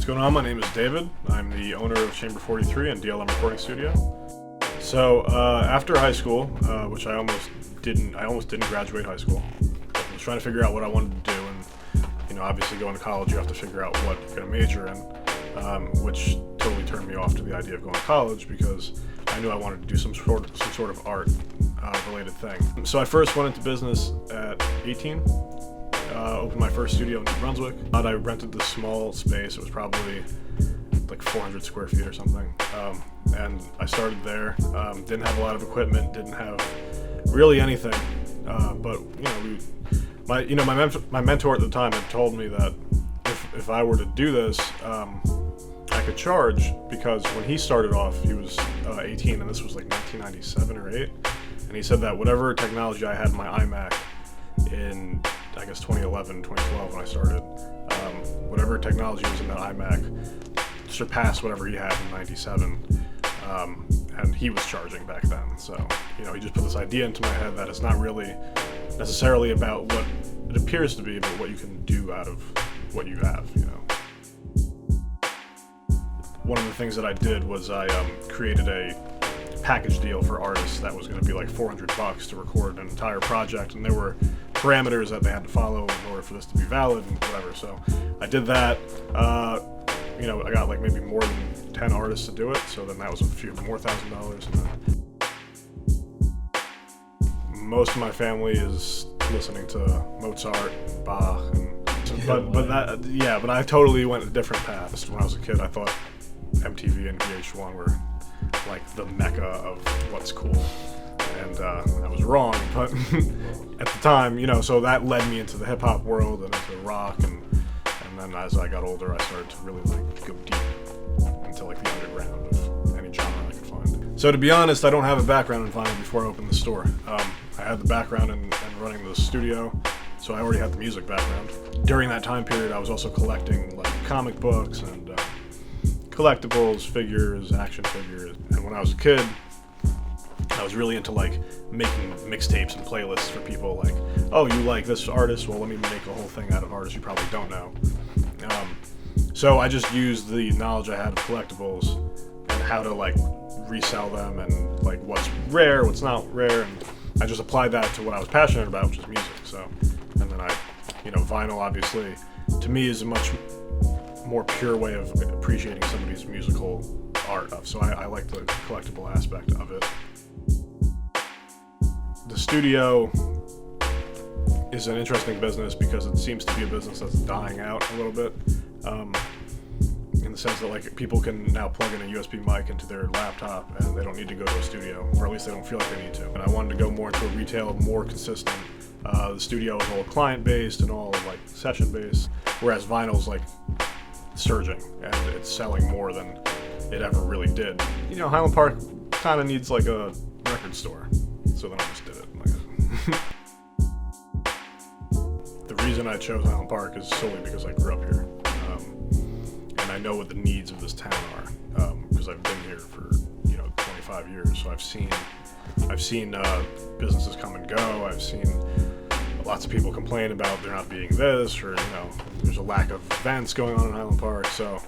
What's going on? My name is David. I'm the owner of Chamber 43 and DLM Recording Studio. So after high school, which I almost didn't graduate high school. I was trying to figure out what I wanted to do, and obviously going to college, you have to figure out what you're going to major in, which totally turned me off to the idea of going to college because I knew I wanted to do some sort of art related thing. So I first went into business at 18. Opened my first studio in New Brunswick. I rented this small space. It was probably like 400 square feet or something. And I started there. Didn't have a lot of equipment. Didn't have really anything. But my mentor at the time had told me that if I were to do this, I could charge, because when he started off, he was 18, and this was like 1997 or 8. And he said that whatever technology I had in my iMac in, I guess, 2011, 2012 when I started, whatever technology was in that iMac surpassed whatever he had in 97, and he was charging back then. So, he just put this idea into my head that it's not really necessarily about what it appears to be, but what you can do out of what you have, One of the things that I did was I created a package deal for artists that was going to be like $400 to record an entire project, and there were parameters that they had to follow in order for this to be valid and whatever. So I did that. I got like maybe more than 10 artists to do it, so then that was a few more $1,000. And most of my family is listening to Mozart, Bach, but I totally went a different path. When I was a kid, I thought MTV and VH1 were like the mecca of what's cool, and I was wrong, but at the time, so that led me into the hip-hop world and into rock, and then as I got older, I started to really go deep into the underground of any genre I could find. So to be honest, I don't have a background in vinyl before I opened the store. I had the background in running the studio, so I already had the music background. During that time period, I was also collecting comic books and collectibles, figures, action figures. And when I was a kid, I was really into making mixtapes and playlists for people. Oh, you like this artist? Well, let me make a whole thing out of artists you probably don't know. So I just used the knowledge I had of collectibles and how to resell them and what's rare, what's not rare, and I just applied that to what I was passionate about, which is music. So, and then vinyl obviously to me is a much more pure way of appreciating somebody's musical art. So I like the collectible aspect of it. The studio is an interesting business because it seems to be a business that's dying out a little bit, in the sense that people can now plug in a USB mic into their laptop and they don't need to go to a studio, or at least they don't feel like they need to. And I wanted to go more into a retail, more consistent. The studio is all client-based and all session-based, whereas vinyl's surging and it's selling more than it ever really did. Highland Park kind of needs a record store, so then I just did it. The reason I chose Highland Park is solely because I grew up here, and I know what the needs of this town are, because I've been here for 25 years. So I've seen businesses come and go. I've seen lots of people complain about there not being this, or there's a lack of events going on in Highland Park. So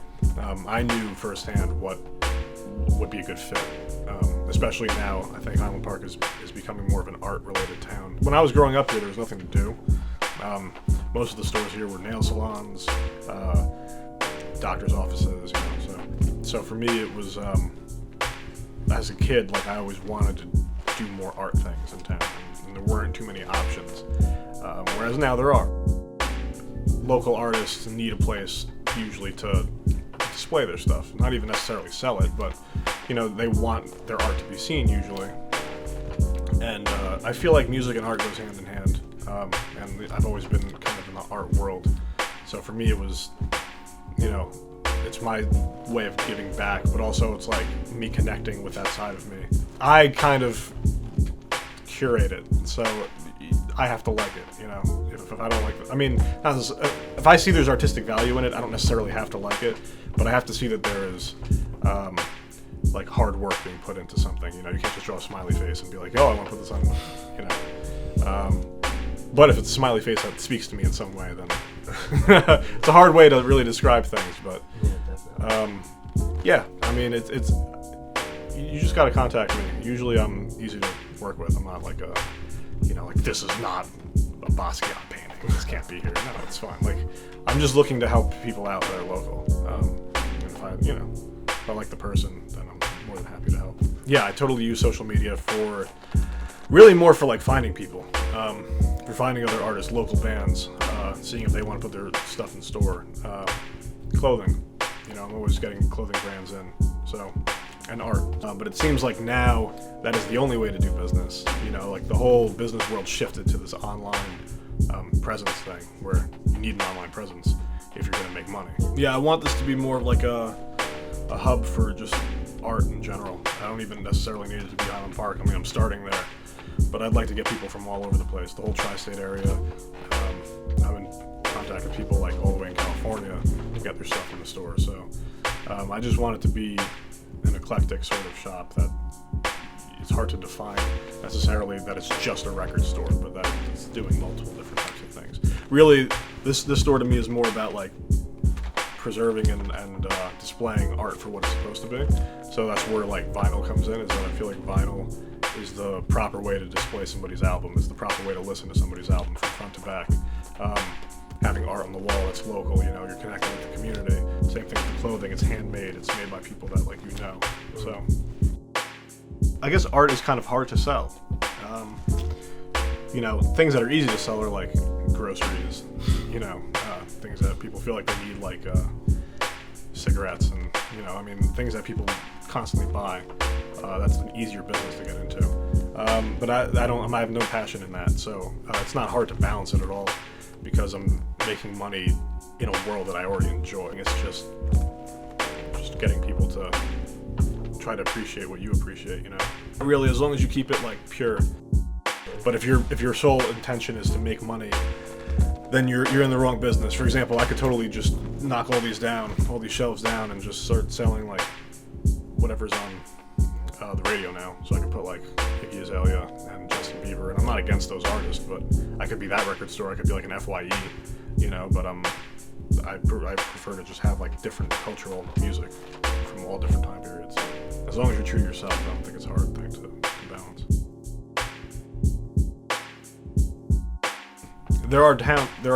I knew firsthand what would be a good fit. Especially now, I think Highland Park is becoming more of an art-related town. When I was growing up here, there was nothing to do. Most of the stores here were nail salons, doctor's offices, So for me, it was, as a kid, I always wanted to do more art things in town, and there weren't too many options. Whereas now there are. Local artists need a place usually to display their stuff. Not even necessarily sell it, but they want their art to be seen usually. And I feel like music and art goes hand in hand. And I've always been kind of in the art world. So for me, it was, it's my way of giving back, but also it's me connecting with that side of me. I kind of curate it, so I have to like it, if I don't like it. If I see there's artistic value in it, I don't necessarily have to like it, but I have to see that there is hard work being put into something. You can't just draw a smiley face and be like, oh, I want to put this on, But if it's a smiley face that speaks to me in some way, then it's a hard way to really describe things, but Yeah, I mean, it's you just got to contact me. Usually I'm easy to work with. I'm not like like this is not a Basquiat painting. This can't be here. No, it's fine. Like, I'm just looking to help people out that are local. And if I like the person, then I'm more than happy to help. Yeah, I totally use social media for really more for like finding people, for finding other artists, local bands, seeing if they want to put their stuff in store, clothing. I'm always getting clothing brands in, and art. But it seems like now that is the only way to do business. Like the whole business world shifted to this online presence thing, where you need an online presence if you're going to make money. Yeah, I want this to be more of like a hub for just art in general. I don't even necessarily need it to be Highland Park. I mean, I'm starting there, but I'd like to get people from all over the place, the whole tri-state area. I'm in contact with people like all the way in California to get their stuff in the store. So I just want it to be an eclectic sort of shop that it's hard to define necessarily that it's just a record store, but that it's doing multiple different types of things. Really, this store to me is more about like preserving and displaying art for what it's supposed to be. So that's where like vinyl comes in, is that I feel like vinyl is the proper way to display somebody's album, is the proper way to listen to somebody's album from front to back. Having art on the wall that's local, you're connecting with the community. Same thing with the clothing, it's handmade, it's made by people that So I guess art is kind of hard to sell. Things that are easy to sell are like groceries, things that people feel like they need, like cigarettes and, things that people constantly buy. That's an easier business to get into. But I have no passion in that, so it's not hard to balance it at all, because I'm making money in a world that I already enjoy. It's just getting people to try to appreciate what you appreciate, Really, as long as you keep it like pure. But if your sole intention is to make money, then you're in the wrong business. For example, I could totally just knock all these shelves down, and just start selling like whatever's on the radio now. So I could put like Iggy Azalea and Justin Bieber, and I'm not against those artists, but I could be that record store. I could be like an FYE, But I prefer to just have like different cultural music from all different time periods. As long as you're true to yourself, I don't think it's a hard thing to balance. There are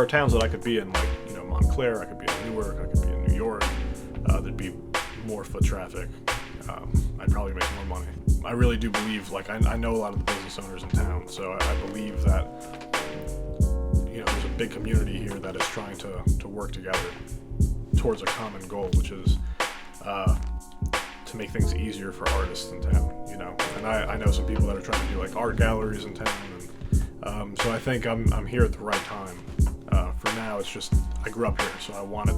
towns that I could be in, like Montclair. I could be in Newark. I could be in New York. There'd be more foot traffic. I'd probably make more money. I really do believe, like I know a lot of the business owners in town, so I believe that there's a big community here that is trying to work together towards a common goal, which is to make things easier for artists in town. And I know some people that are trying to do like art galleries in town, and so I think I'm here at the right time. For now, it's just I grew up here, so I want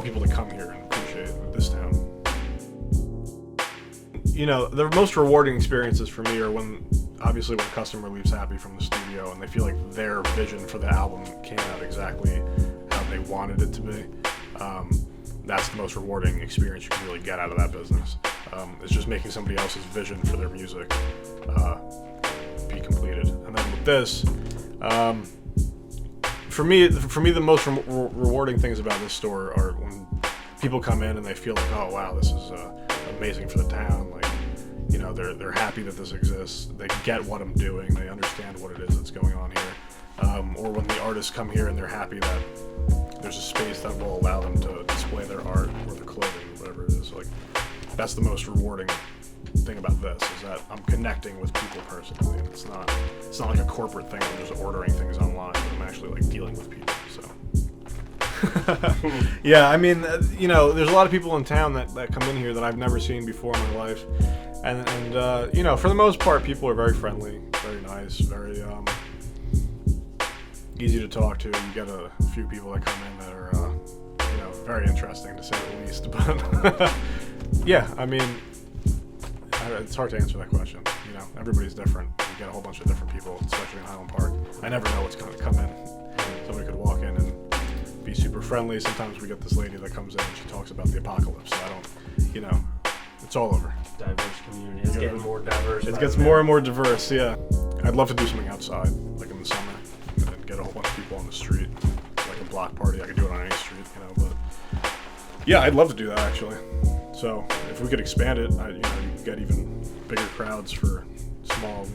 people to come here and appreciate this town. The most rewarding experiences for me are when a customer leaves happy from the studio and they feel like their vision for the album came out exactly how they wanted it to be. That's the most rewarding experience you can really get out of that business. It's just making somebody else's vision for their music be completed. And then with this, for me, the most rewarding things about this store are when people come in and they feel like, oh wow, this is amazing for the town. Like, they're happy that this exists. They get what I'm doing. They understand what it is that's going on here. Or when the artists come here and they're happy that there's a space that will allow them to display their art or their clothing, whatever it is. Like, that's the most rewarding thing about this, is that I'm connecting with people personally. And it's not like a corporate thing. I'm just ordering things online, but I'm actually like dealing with people. So. Yeah, there's a lot of people in town that come in here that I've never seen before in my life, and for the most part, people are very friendly, very nice, very easy to talk to. You get a few people that come in that are very interesting, to say the least. But yeah, it's hard to answer that question. Everybody's different. You get a whole bunch of different people, especially in Highland Park. I never know what's going to come in. Somebody could walk in and be super friendly. Sometimes we get this lady that comes in and she talks about the apocalypse. So I don't, it's all over. Diverse community. It's getting more diverse. It gets more and more diverse, yeah. I'd love to do something outside, like in the summer, and get a whole bunch of people on the street, like a block party. I could do it on any street, but Yeah, I'd love to do that actually. So if we could expand it, you could get even bigger crowds for small,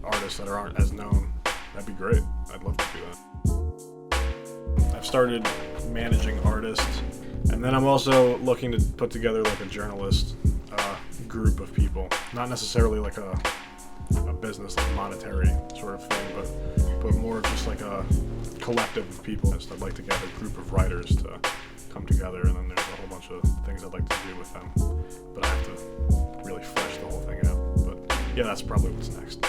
artists that aren't as known. That'd be great. I'd love to do that. I've started managing artists, and then I'm also looking to put together like a journalist group of people. Not necessarily like a business, like monetary sort of thing, but more just like a collective of people. I'd like to get a group of writers to come together, and then there's a whole bunch of things I'd like to do with them. But I have to really flesh the whole thing out. But yeah, that's probably what's next.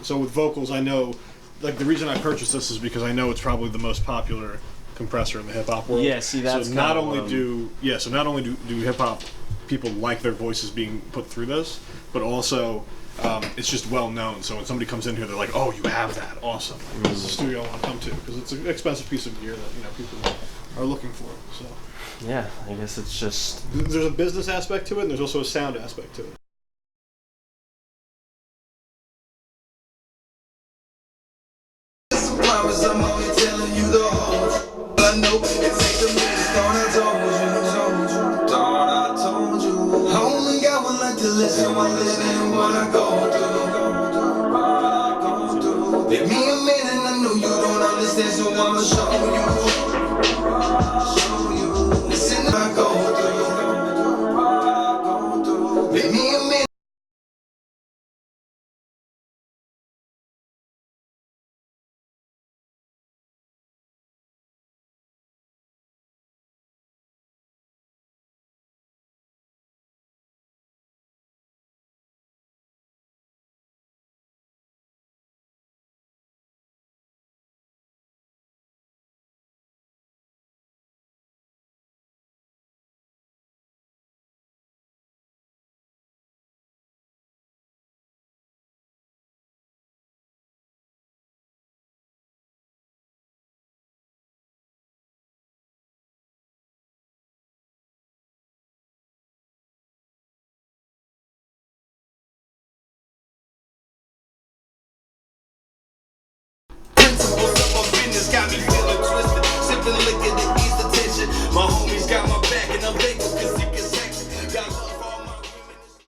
So with vocals, I know, like the reason I purchased this is because I know it's probably the most popular compressor in the hip hop world. Yeah, see, that's so not only do hip hop people like their voices being put through this, but also it's just well known. So when somebody comes in here, they're like, "Oh, you have that? Awesome! This is a studio I want to come to because it's an expensive piece of gear that people are looking for." So yeah, I guess it's just there's a business aspect to it, and there's also a sound aspect to it. I'm only telling you the whole. I know it takes a minute. Thought I told you. Thought I told you. I only got one life to live, so I'm living what I go through. Give me a minute, I know you don't understand, so I'ma show you.